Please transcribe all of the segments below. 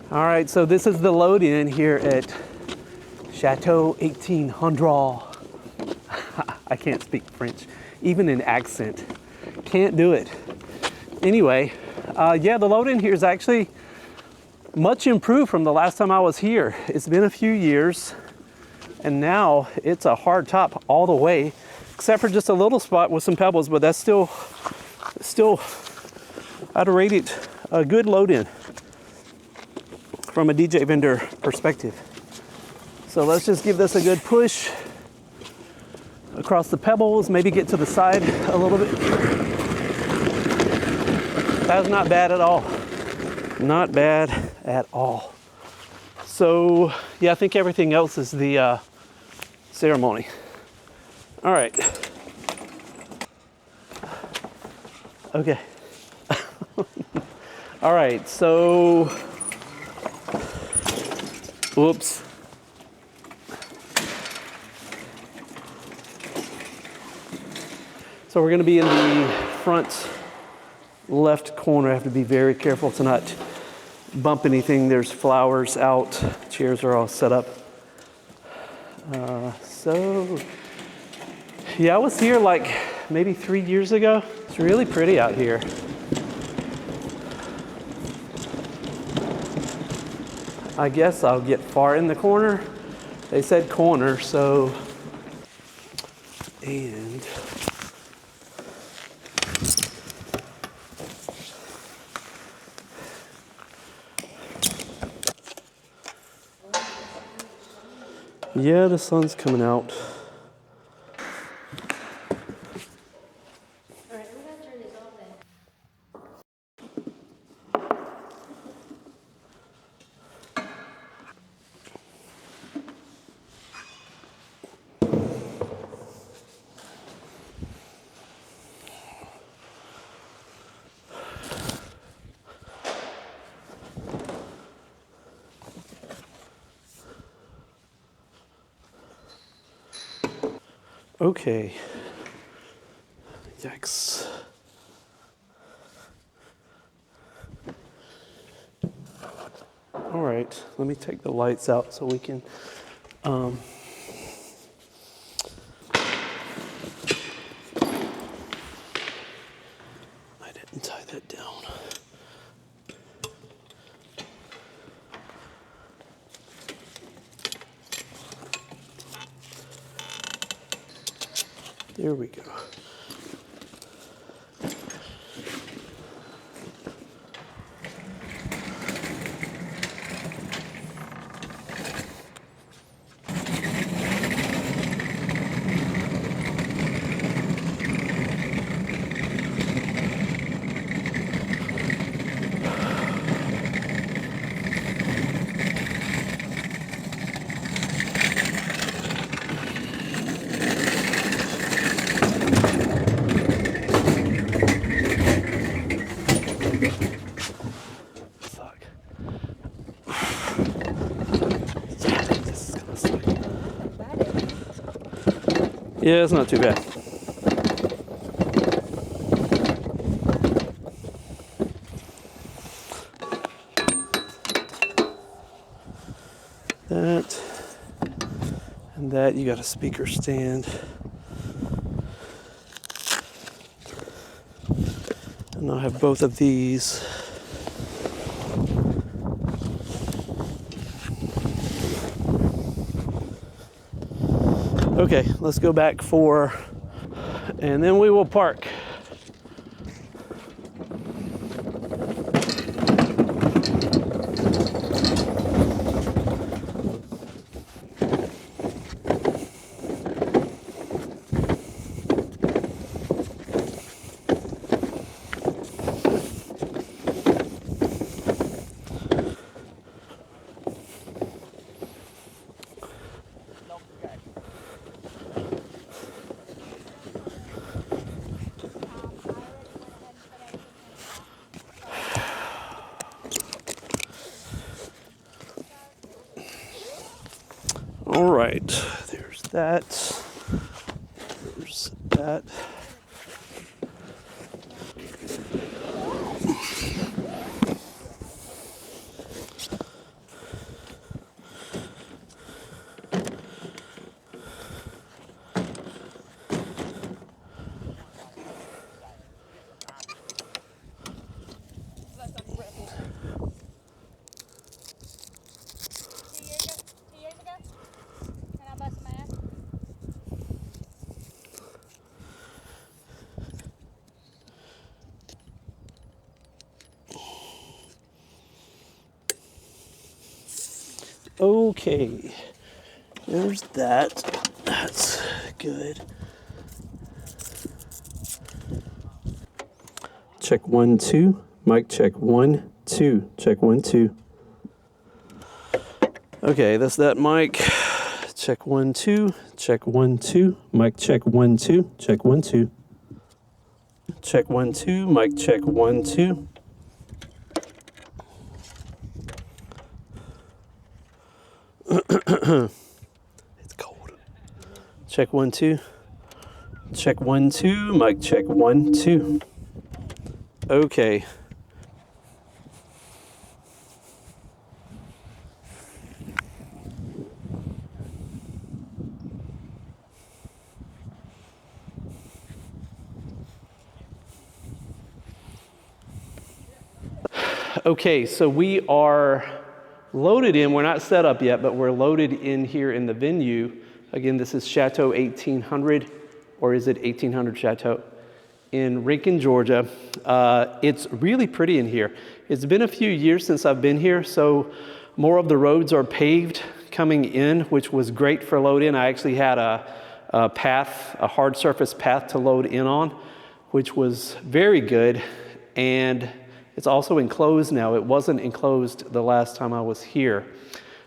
All right, so this is the load in here at Chateau 1800. I can't speak French, even in accent. Can't do it. Anyway, yeah, the load in here is actually much improved from the last time I was here. It's been a few years, and now it's a hard top all the way, except for just a little spot with some pebbles, but that's still, I'd rate it a good load in from a DJ vendor perspective. So let's just give this a good push across the pebbles, maybe get to the side a little bit. That's not bad at all. Not bad at all. So yeah, I think everything else is the ceremony. All right. Okay. All right, so, whoops. So we're gonna be in the front left corner. I have to be very careful to not bump anything. There's flowers out, chairs are all set up. So, yeah, I was here like maybe 3 years ago. It's really pretty out here. I guess I'll get far in the corner. They said corner, so, and yeah, the sun's coming out. All right, I'm gonna turn this off then. Okay. Yikes. All right, let me take the lights out so we can, I didn't tie that down. There we go. Yeah, it's not too bad. That and that, you got a speaker stand. And I'll have both of these. Okay, let's go back and then we will park. All right, there's that. There's that. Okay, there's that. That's good. Check 1, 2. Mic check 1, 2. Check 1, 2. Okay, that's that mic. Check 1, 2. Check 1, 2. Mic check 1, 2. Check 1, 2. Check 1, 2. Mic check 1, 2. It's cold. Check 1, 2. Check 1, 2. Mic check 1, 2. Okay. Okay, so we are loaded in. We're not set up yet, but we're loaded in here in the venue. Again, this is Chateau 1800, or is it 1800 Chateau, in Rincon, Georgia. It's really pretty in here. It's been a few years since I've been here, so more of the roads are paved coming in, which was great for load in. I actually had a path, a hard surface path to load in on, which was very good. And it's also enclosed now. It wasn't enclosed the last time I was here.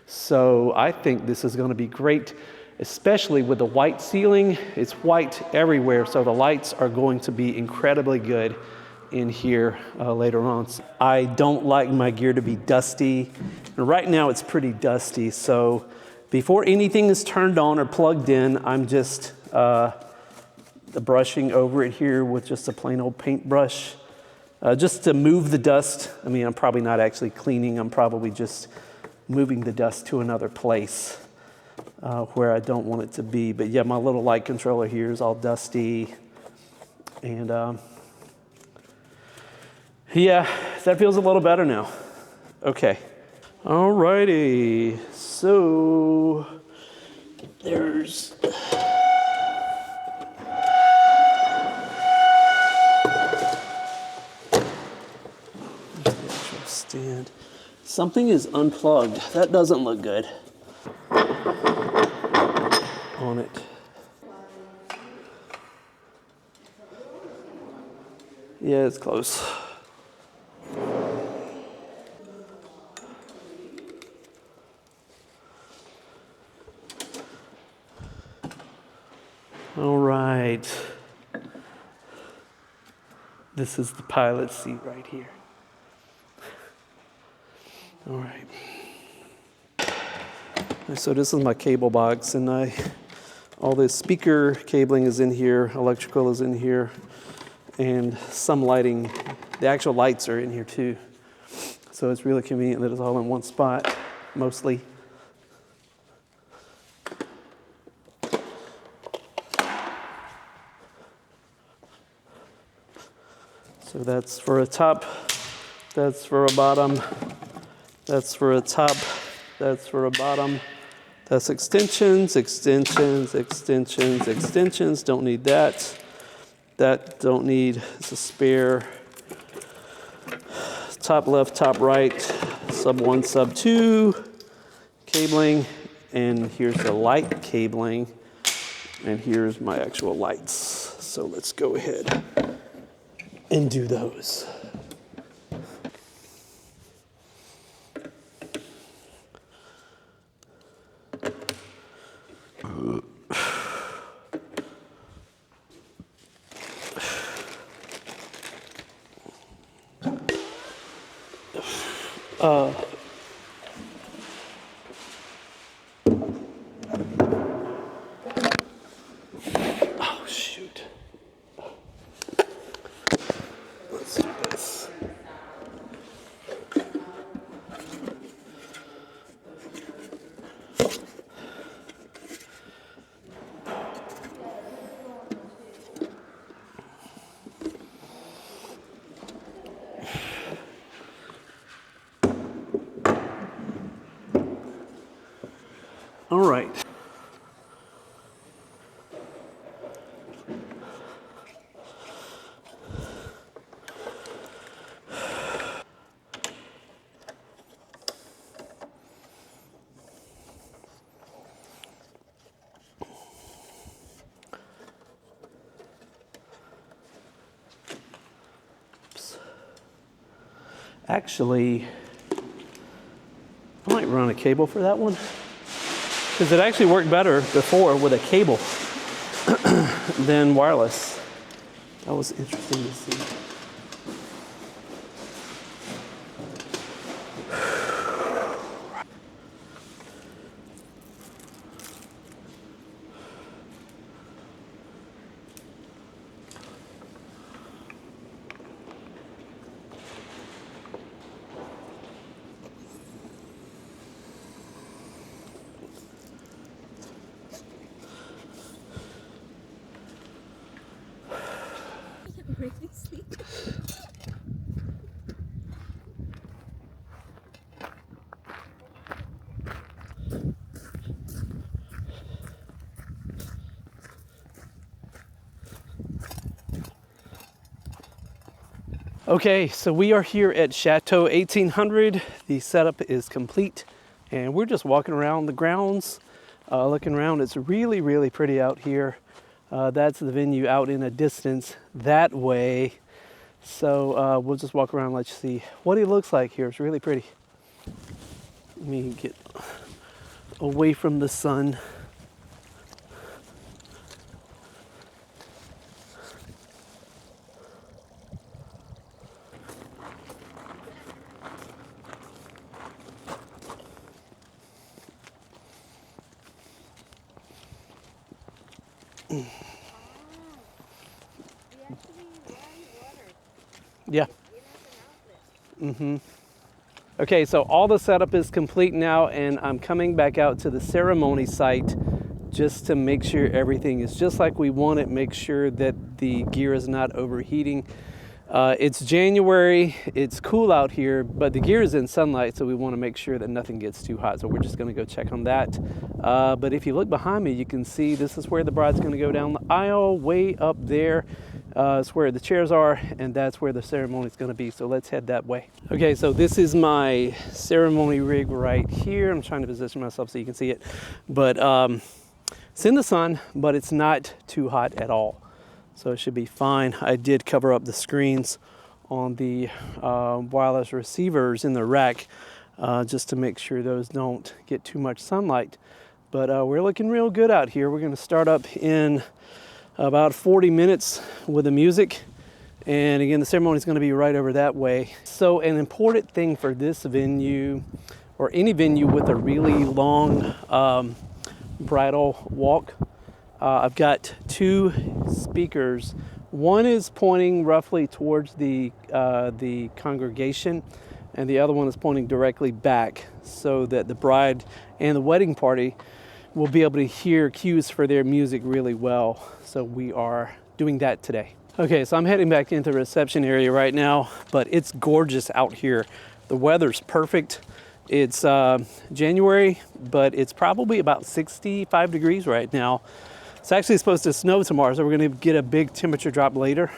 So I think this is going to be great, especially with the white ceiling. It's white everywhere, so the lights are going to be incredibly good in here later on. I don't like my gear to be dusty. And right now it's pretty dusty, so before anything is turned on or plugged in, I'm just brushing over it here with just a plain old paintbrush. Just to move the dust. I mean, I'm probably not actually cleaning. I'm probably just moving the dust to another place where I don't want it to be. But yeah, my little light controller here is all dusty. And yeah, that feels a little better now. Okay. All righty. So there's... stand. Something is unplugged. That doesn't look good. On it. Yeah, it's close. All right. This is the pilot seat right here. All right. So this is my cable box, and all the speaker cabling is in here, electrical is in here, and some lighting. The actual lights are in here too. So it's really convenient that it's all in one spot, mostly. So that's for a top, that's for a bottom, that's for a top, that's for a bottom. That's extensions, extensions, extensions, extensions. Don't need that. That don't need, it's a spare. Top left, top right, sub 1, sub 2, cabling, and here's the light cabling, and here's my actual lights. So let's go ahead and do those. Oh, shoot. Let's do this. All right. Actually, I might run a cable for that one because it actually worked better before with a cable than wireless. That was interesting to see. Really sleepy. Okay, so we are here at Chateau 1800. The setup is complete and we're just walking around the grounds, looking around. It's really, really pretty out here. That's the venue out in a distance that way. So we'll just walk around, let's see what it looks like here. It's really pretty. Let me get away from the sun. Yeah. Mm-hmm. Okay, so all the setup is complete now, and I'm coming back out to the ceremony site just to make sure everything is just like we want it, make sure that the gear is not overheating. It's January, it's cool out here, but the gear is in sunlight, so we want to make sure that nothing gets too hot. So we're just going to go check on that. But if you look behind me, you can see this is where the bride's going to go down the aisle, way up there. It's where the chairs are, and that's where the ceremony is going to be. So let's head that way. Okay, so this is my ceremony rig right here. I'm trying to position myself so you can see it. But it's in the sun, but it's not too hot at all. So it should be fine. I did cover up the screens on the wireless receivers in the rack just to make sure those don't get too much sunlight. But we're looking real good out here. We're going to start up in about 40 minutes with the music. And again, the ceremony is going to be right over that way. So an important thing for this venue, or any venue with a really long bridal walk, I've got two speakers. One is pointing roughly towards the congregation, and the other one is pointing directly back so that the bride and the wedding party will be able to hear cues for their music really well. So we are doing that today. Okay, so I'm heading back into the reception area right now, but it's gorgeous out here. The weather's perfect. It's January, but it's probably about 65 degrees right now. It's actually supposed to snow tomorrow, so we're going to get a big temperature drop later.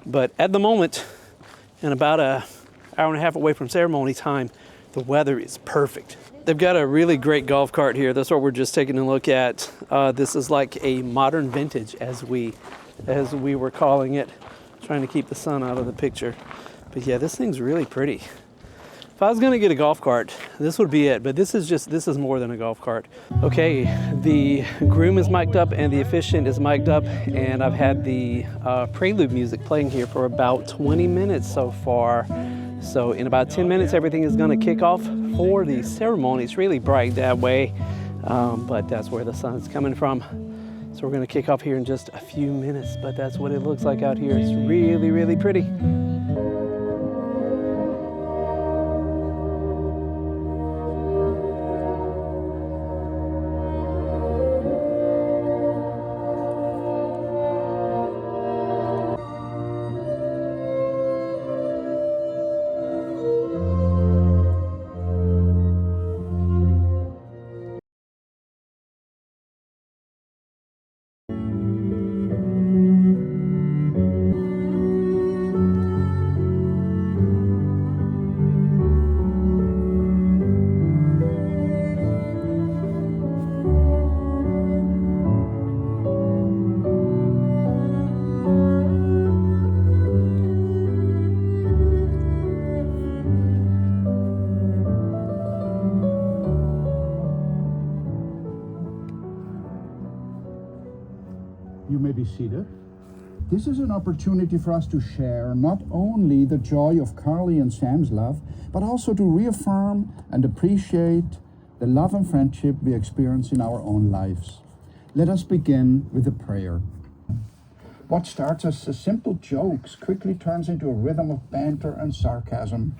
But at the moment, and about an hour and a half away from ceremony time, the weather is perfect. They've got a really great golf cart here. That's what we're just taking a look at. This is like a modern vintage, as we were calling it, trying to keep the sun out of the picture. But yeah, this thing's really pretty. If I was gonna get a golf cart, this would be it, but this is more than a golf cart. Okay, the groom is mic'd up and the officiant is mic'd up, and I've had the prelude music playing here for about 20 minutes so far. So in about 10 minutes, everything is gonna kick off for the ceremony. It's really bright that way, but that's where the sun's coming from. So we're gonna kick off here in just a few minutes, but that's what it looks like out here. It's really, really pretty. You may be seated. This is an opportunity for us to share not only the joy of Carly and Sam's love, but also to reaffirm and appreciate the love and friendship we experience in our own lives. Let us begin with a prayer. What starts as a simple jokes quickly turns into a rhythm of banter and sarcasm.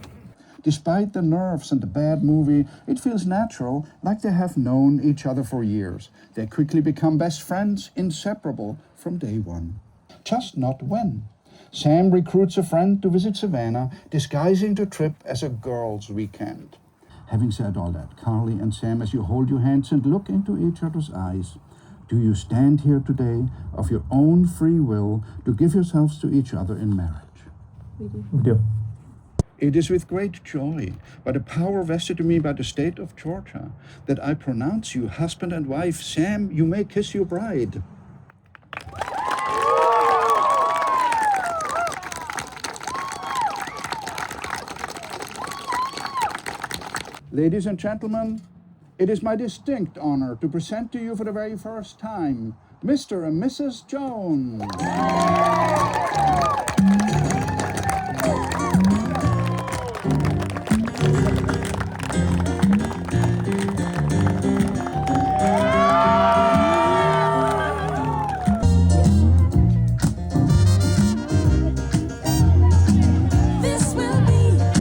Despite the nerves and the bad movie, it feels natural, like they have known each other for years. They quickly become best friends, inseparable from day one. Just not when. Sam recruits a friend to visit Savannah, disguising the trip as a girls' weekend. Having said all that, Carly and Sam, as you hold your hands and look into each other's eyes, do you stand here today of your own free will to give yourselves to each other in marriage? We do. It is with great joy, by the power vested in me by the state of Georgia, that I pronounce you husband and wife. Sam, you may kiss your bride. Ladies and gentlemen, it is my distinct honor to present to you for the very first time, Mr. and Mrs. Jones.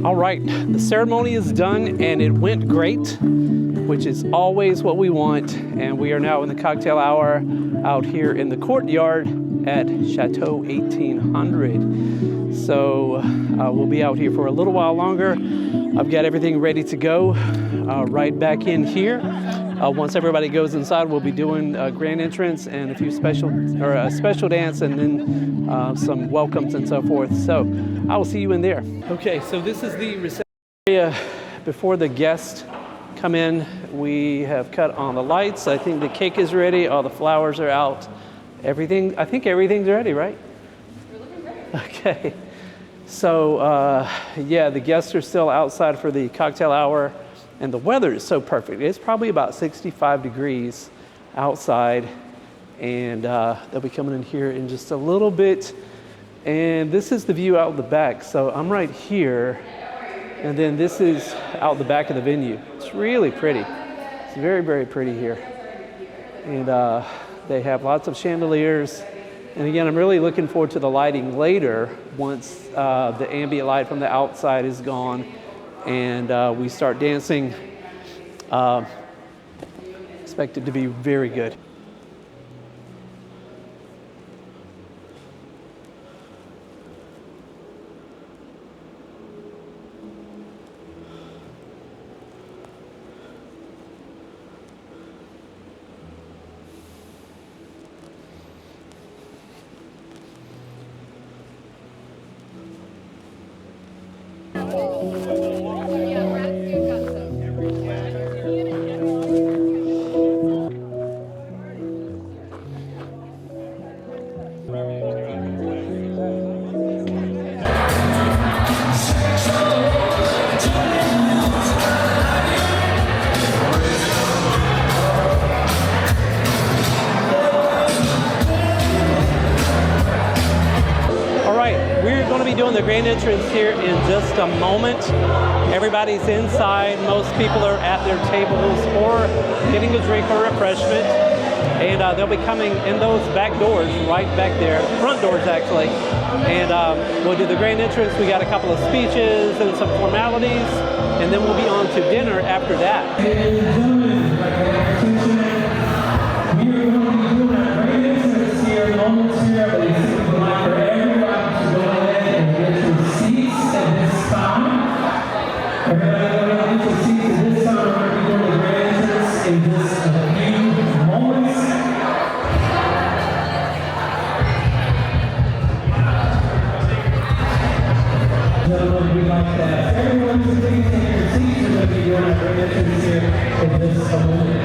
All right, the ceremony is done and it went great, which is always what we want. And we are now in the cocktail hour out here in the courtyard at Chateau 1800. So we'll be out here for a little while longer. I've got everything ready to go right back in here. Once everybody goes inside, we'll be doing a grand entrance and a special dance, and then some welcomes and so forth. So I will see you in there. Okay, so this is the reception area before the guests come in. We have cut on the lights. I think the cake is ready. All the flowers are out. I think everything's ready, right? We're looking great. Okay. So yeah, the guests are still outside for the cocktail hour. And the weather is so perfect. It's probably about 65 degrees outside. And they'll be coming in here in just a little bit. And this is the view out the back. So I'm right here. And then this is out the back of the venue. It's really pretty. It's very, very pretty here. And they have lots of chandeliers. And again, I'm really looking forward to the lighting later once the ambient light from the outside is gone. And we start dancing. Expect it to be very good. Doing the grand entrance here in just a moment. Everybody's inside. Most people are at their tables or getting a drink or refreshment. And they'll be coming in those back doors, right back there, front doors actually. And we'll do the grand entrance. We got a couple of speeches and some formalities, and then we'll be on to dinner after that. Ladies and gentlemen, I'd like to attention. We are going to be doing our grand entrance here momentarily. So we'd like for everybody to go ahead and get your seats at this time. Everybody go ahead and get your seats at this time. We're going to be doing the grand entrance in just a few moments. Gentlemen, we'd like to ask everyone to please take your seats. We're going to be doing our grand entrance here in just a moment.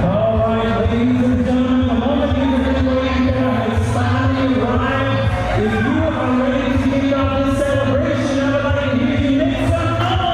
All right, ladies and gentlemen, the moment you are waiting for is finally arrived. If you are ready to kick off this celebration, everybody, hear you make some noise!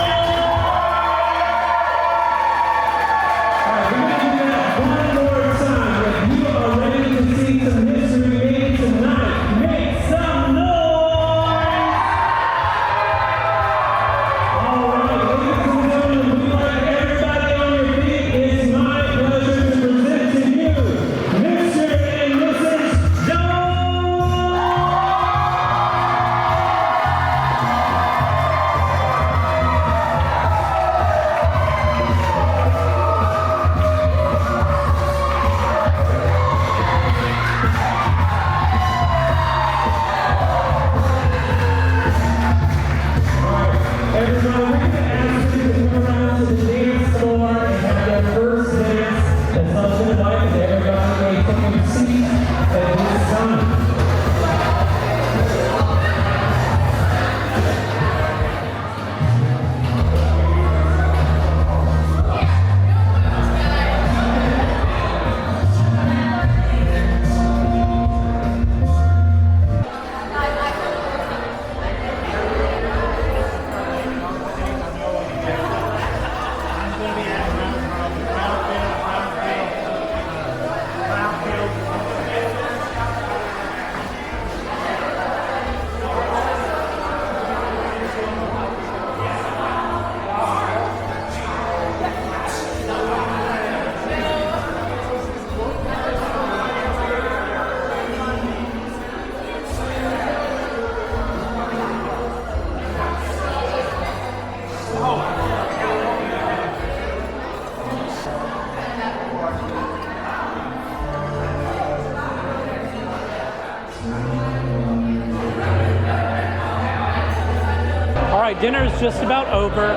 right, dinner is just about over.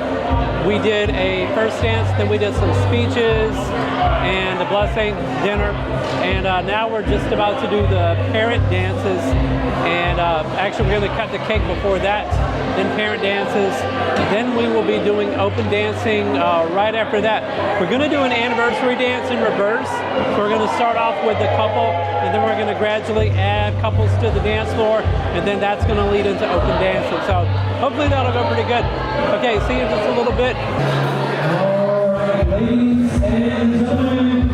We did a first dance, then we did some speeches and the blessing, dinner, and now we're just about to do the parent dances. And actually, we're going to cut the cake before that, then parent dances. Then we will be doing open dancing right after that. We're going to do an anniversary dance in reverse. So we're going to start off with the couple, and then we're going to gradually add couples to the dance floor, and then that's going to lead into open dancing. So hopefully that'll go pretty good. Okay, see you in just a little bit. All right, ladies and gentlemen,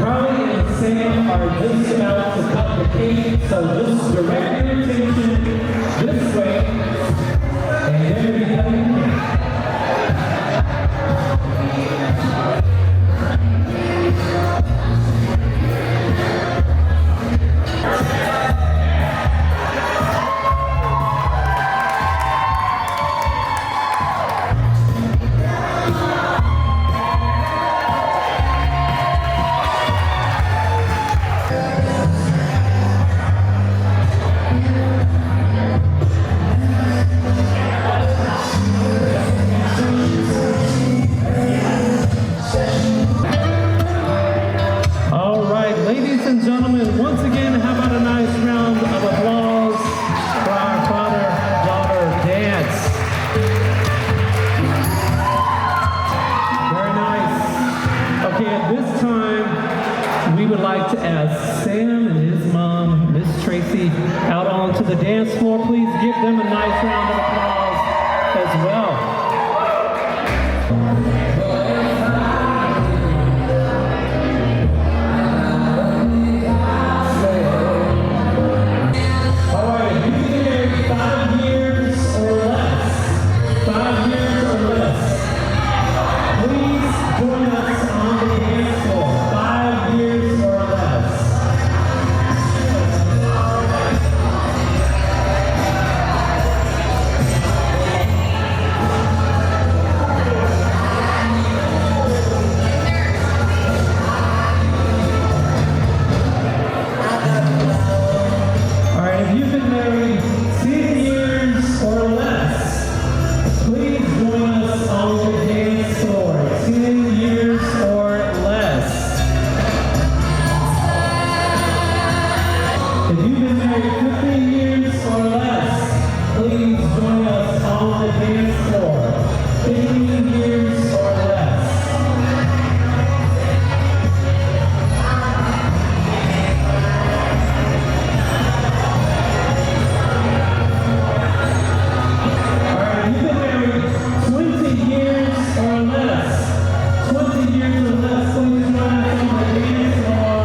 Carly and Sam are just about to cut the cake, so just direct your attention this way, and then we have the cake. All right, ladies and gentlemen, once again, how about a nice round of applause for our father-daughter dance? Very nice. Okay, at this time, we would like to ask Sam and his mom, Miss Tracy, out onto the dance floor. Please give them a nice round of applause as well. All right, if you've been married 5 years or less, 5 years or less, please join us on the dance floor. 5 years or less. All right, if you've been married 10 years or less, please join us on the dance floor. 10 years or less. If you've been married 15 years or less, please join us on the dance floor. 15 years or less. All right, you've been married 20 years or less. 20 years or less, please join us on the dance floor.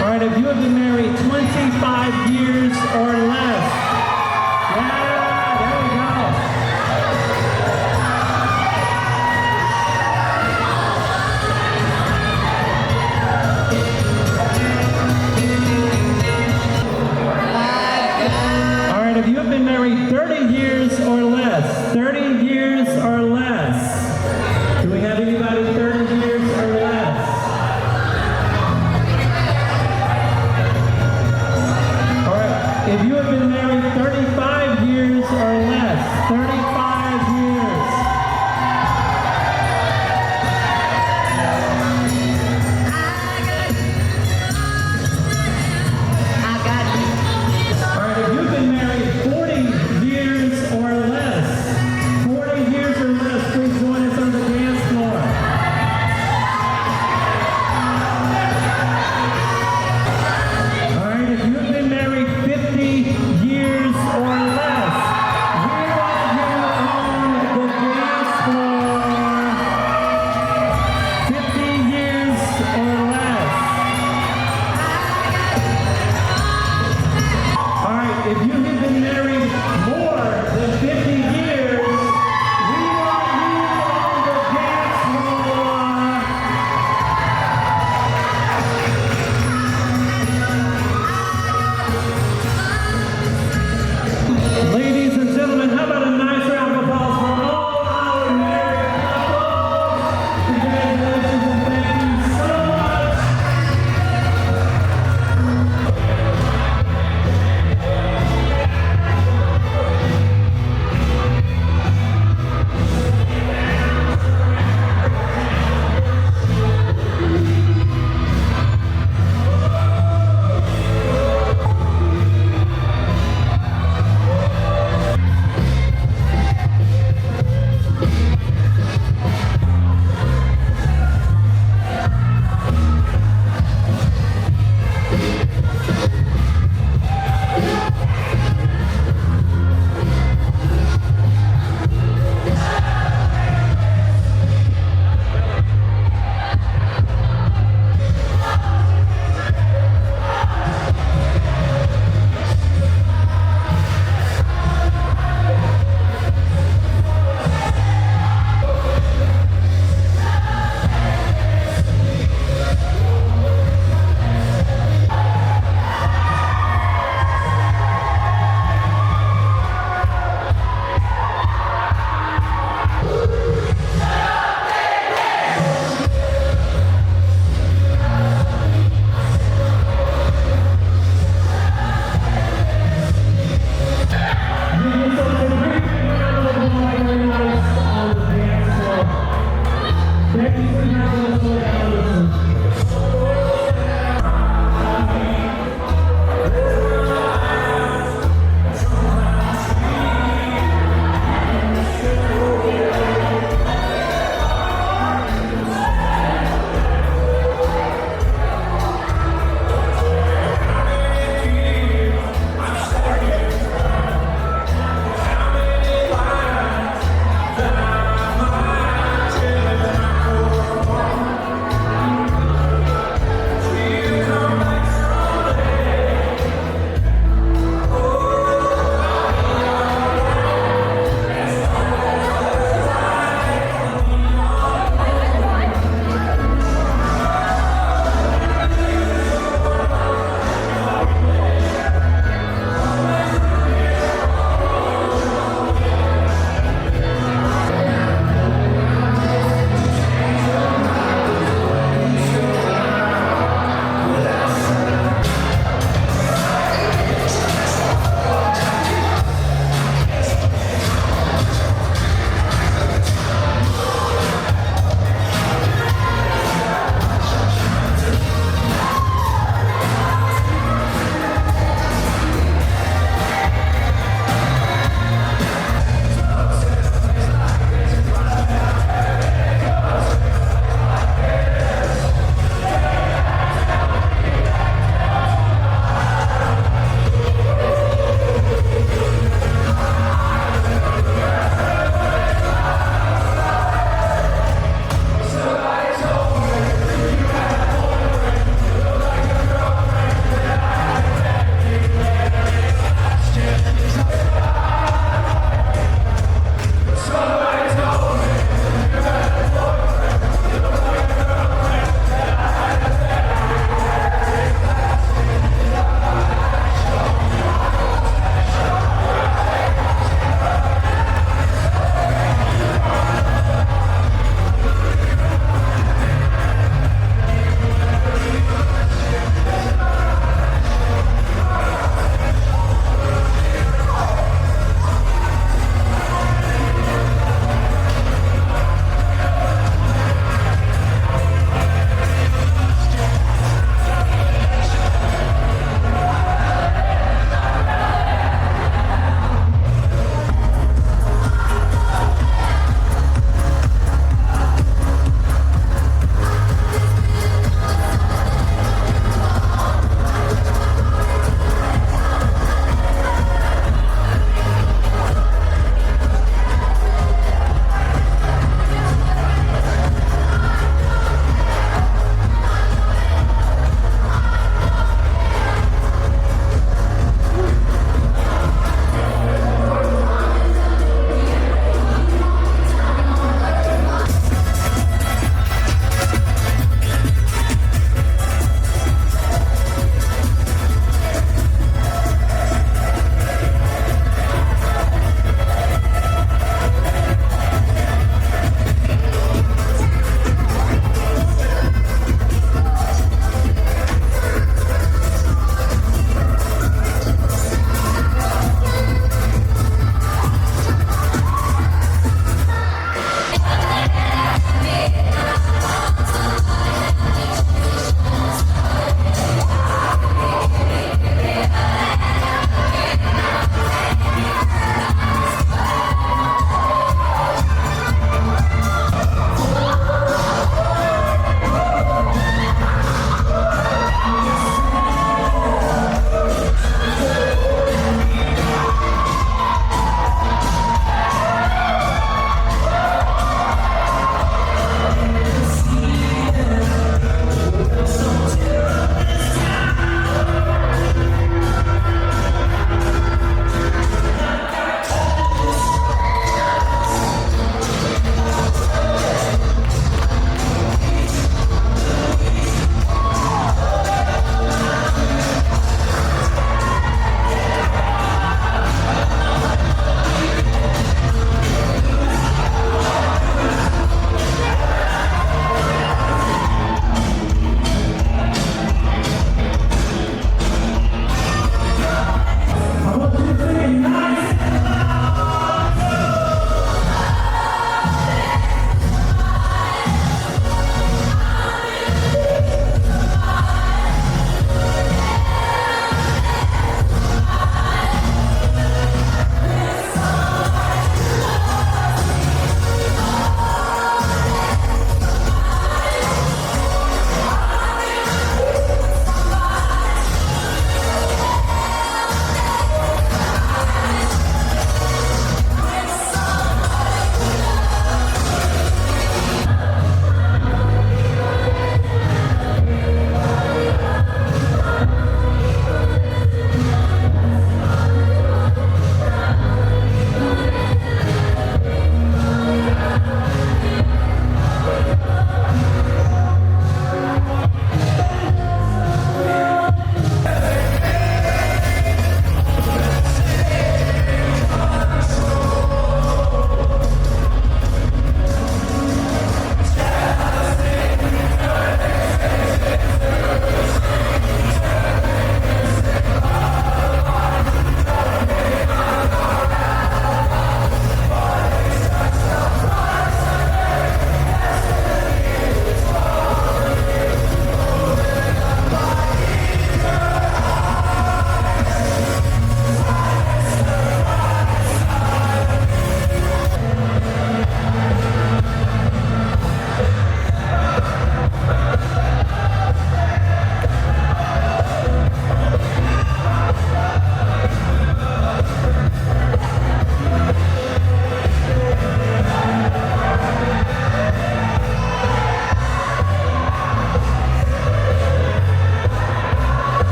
All right, if you have been married 25 years or less. Yeah, there we go. All right, if you have been married 30 years or less, 30 years or less. Do we have anybody 30 years or less? All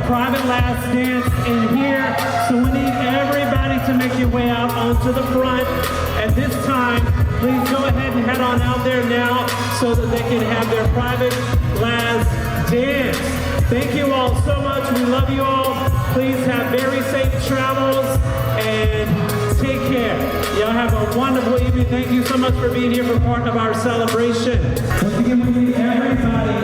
private last dance in here. So we need everybody to make your way out onto the front. At this time, please go ahead and head on out there now so that they can have their private last dance. Thank you all so much. We love you all. Please have very safe travels and take care. Y'all have a wonderful evening. Thank you so much for being here for part of our celebration. Once again, we need everybody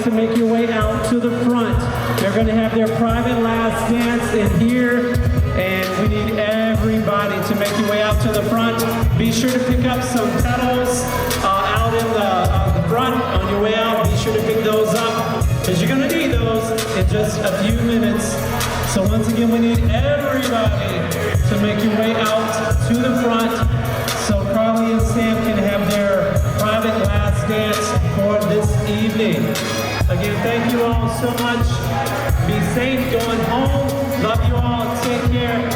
to make your way out to the front. They're going to have their private last dance in here, and we need everybody to make your way out to the front. Be sure to pick up some petals out in the front on your way out. Be sure to pick those up, because you're going to need those in just a few minutes. So once again, we need everybody to make your way out to the front so Carly and Sam can have their private last dance for this evening. Again, thank you all so much. Be safe going home. Love you all. Take care.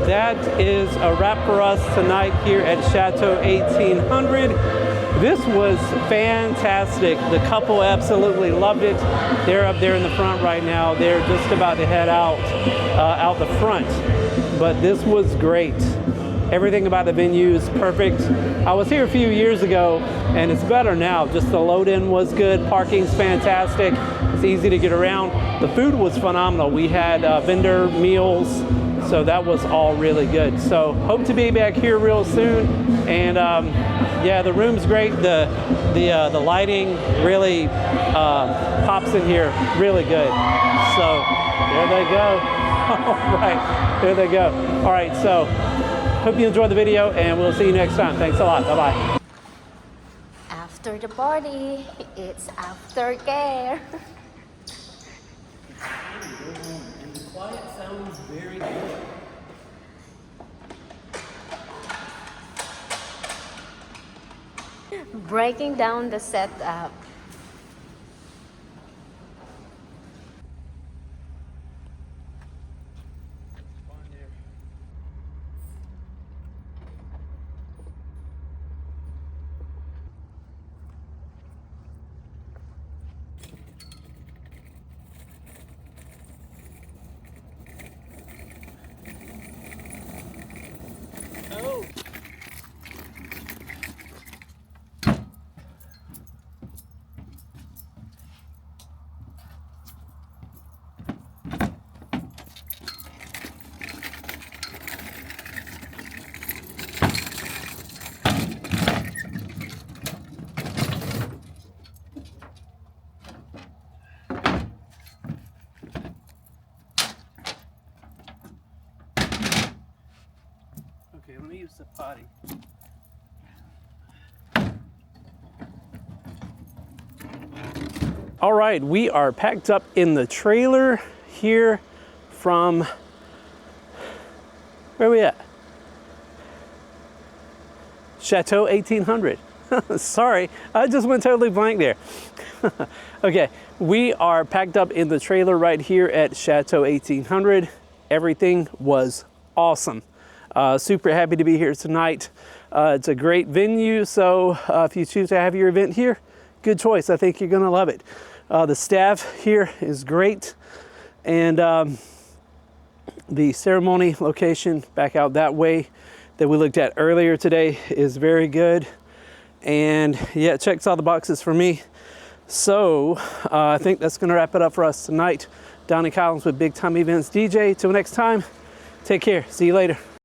That is a wrap for us tonight here at Chateau 1800. This was fantastic. The couple absolutely loved it. They're up there in the front right now. They're just about to head out the front. But this was great. Everything about the venue is perfect. I was here a few years ago, and it's better now. Just the load-in was good. Parking's fantastic. It's easy to get around. The food was phenomenal. We had vendor meals. So that was all really good. So hope to be back here real soon. And yeah, the room's great. The lighting really pops in here really good. So there they go. All right, there they go. All right, so hope you enjoyed the video, and we'll see you next time. Thanks a lot. Bye-bye. After the party, it's aftercare. And the quiet sounds very good. Breaking down the setup. Okay, let me use the potty. All right, we are packed up in the trailer here from, where are we at? Chateau 1800. Sorry, I just went totally blank there. Okay, we are packed up in the trailer right here at Chateau 1800. Everything was awesome. Super happy to be here tonight. It's a great venue, so if you choose to have your event here, good choice. I think you're gonna love it. The staff here is great, and the ceremony location back out that way that we looked at earlier today is very good. And yeah, it checks all the boxes for me. So I think that's gonna wrap it up for us tonight. Donny Collins with Big Time Events DJ. Till next time, take care. See you later.